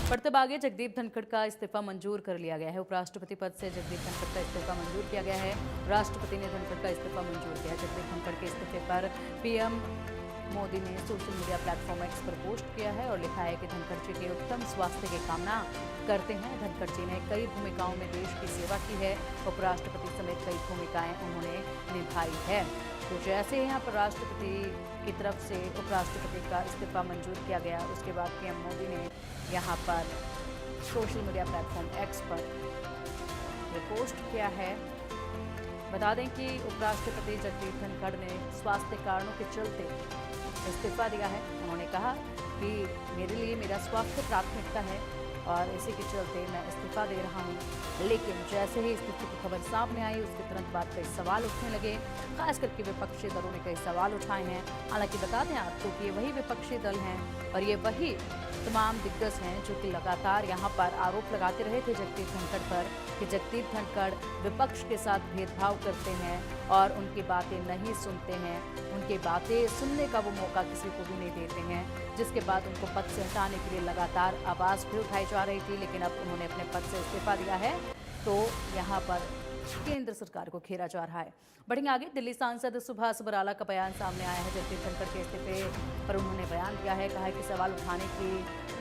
बढ़ते आगे जगदीप धनखड़ का इस्तीफा मंजूर कर लिया गया है। उपराष्ट्रपति पद से जगदीप धनखड़ का इस्तीफा मंजूर किया गया है। राष्ट्रपति ने धनखड़ का इस्तीफा मंजूर किया। जगदीप धनखड़ के इस्तीफे पर पीएम मोदी ने सोशल मीडिया प्लेटफॉर्म एक्स पर पोस्ट किया है और लिखा है कि धनखड़ जी के उत्तम स्वास्थ्य की कामना करते हैं। धनखड़ जी ने कई भूमिकाओं में देश की सेवा की है। उपराष्ट्रपति समेत कई भूमिकाएं उन्होंने निभाई है। तो जैसे यहाँ पर राष्ट्रपति की तरफ से उपराष्ट्रपति का इस्तीफा मंजूर किया गया, उसके बाद पीएम मोदी ने यहाँ पर सोशल मीडिया प्लेटफॉर्म एक्स पर पोस्ट किया है। बता दें कि उपराष्ट्रपति जगदीप धनखड़ ने स्वास्थ्य कारणों के चलते इस्तीफा दिया है। उन्होंने कहा कि मेरे लिए मेरा स्वास्थ्य प्राथमिकता है और इसी के चलते मैं इस्तीफा दे रहा हूं। लेकिन जैसे ही इस्तीफे की खबर सामने आई, उसके तुरंत बाद कई सवाल उठने लगे। खास करके विपक्षी दलों ने कई सवाल उठाए हैं। हालांकि बता दें आपको कि ये वही विपक्षी दल हैं और ये वही तमाम दिग्गज हैं जो कि लगातार यहाँ पर आरोप लगाते रहे थे जगदीप धनखड़ पर कि जगदीप धनखड़ विपक्ष के साथ भेदभाव करते हैं और उनकी बातें नहीं सुनते हैं, उनकी बातें सुनने का वो मौका किसी को भी नहीं देते हैं। जिसके बाद उनको पद से हटाने के लिए लगातार आवाज़ भी उठाई जा रही थी, लेकिन अब उन्होंने अपने पद से इस्तीफा दिया है। तो यहाँ पर केंद्र सरकार को घेरा जा रहा है। बढ़ेंगे आगे। दिल्ली सांसद सुभाष बराला का बयान सामने आया है। जगदीप धनखड़ के इस्तीफे पर उन्होंने बयान दिया है। कहा है कि सवाल उठाने की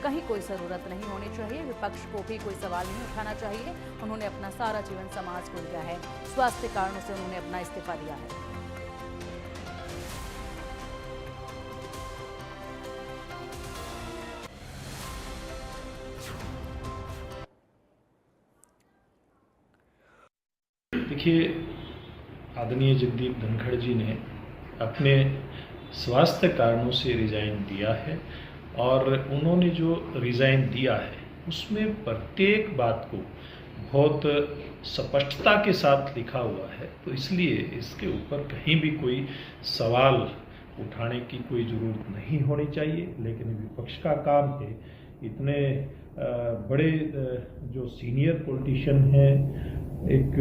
कहीं कोई ज़रूरत नहीं होनी चाहिए, विपक्ष को भी कोई सवाल नहीं उठाना चाहिए। उन्होंने अपना सारा जीवन समाज को दिया है। स्वास्थ्य कारणों से उन्होंने अपना इस्तीफा दिया है। देखिए, आदरणीय जगदीप धनखड़ जी ने अपने स्वास्थ्य कारणों से रिज़ाइन दिया है और उन्होंने जो रिज़ाइन दिया है उसमें प्रत्येक बात को बहुत स्पष्टता के साथ लिखा हुआ है। तो इसलिए इसके ऊपर कहीं भी कोई सवाल उठाने की कोई ज़रूरत नहीं होनी चाहिए। लेकिन विपक्ष का काम है, इतने बड़े जो सीनियर पॉलिटिशियन हैं, एक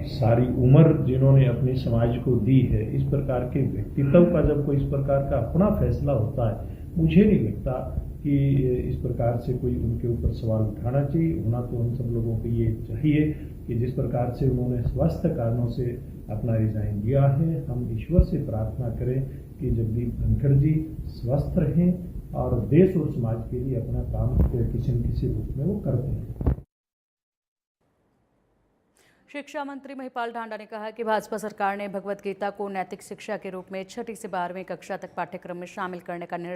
सारी उम्र जिन्होंने अपने समाज को दी है, इस प्रकार के व्यक्तित्व का जब कोई इस प्रकार का अपना फैसला होता है, मुझे नहीं लगता कि इस प्रकार से कोई उनके ऊपर सवाल उठाना चाहिए। होना तो हम सब लोगों को ये चाहिए कि जिस प्रकार से उन्होंने स्वास्थ्य कारणों से अपना रिज़ाइन दिया है, हम ईश्वर से प्रार्थना करें कि जगदीप धनखड़ जी स्वस्थ रहें और देश और समाज के लिए अपना काम किसी न किसी रूप में वो करते हैं। शिक्षा मंत्री महिपाल ढांडा ने कहा कि भाजपा सरकार ने भगवत गीता को नैतिक शिक्षा के रूप में 6ठी से 12वीं कक्षा तक पाठ्यक्रम में शामिल करने का निर्णय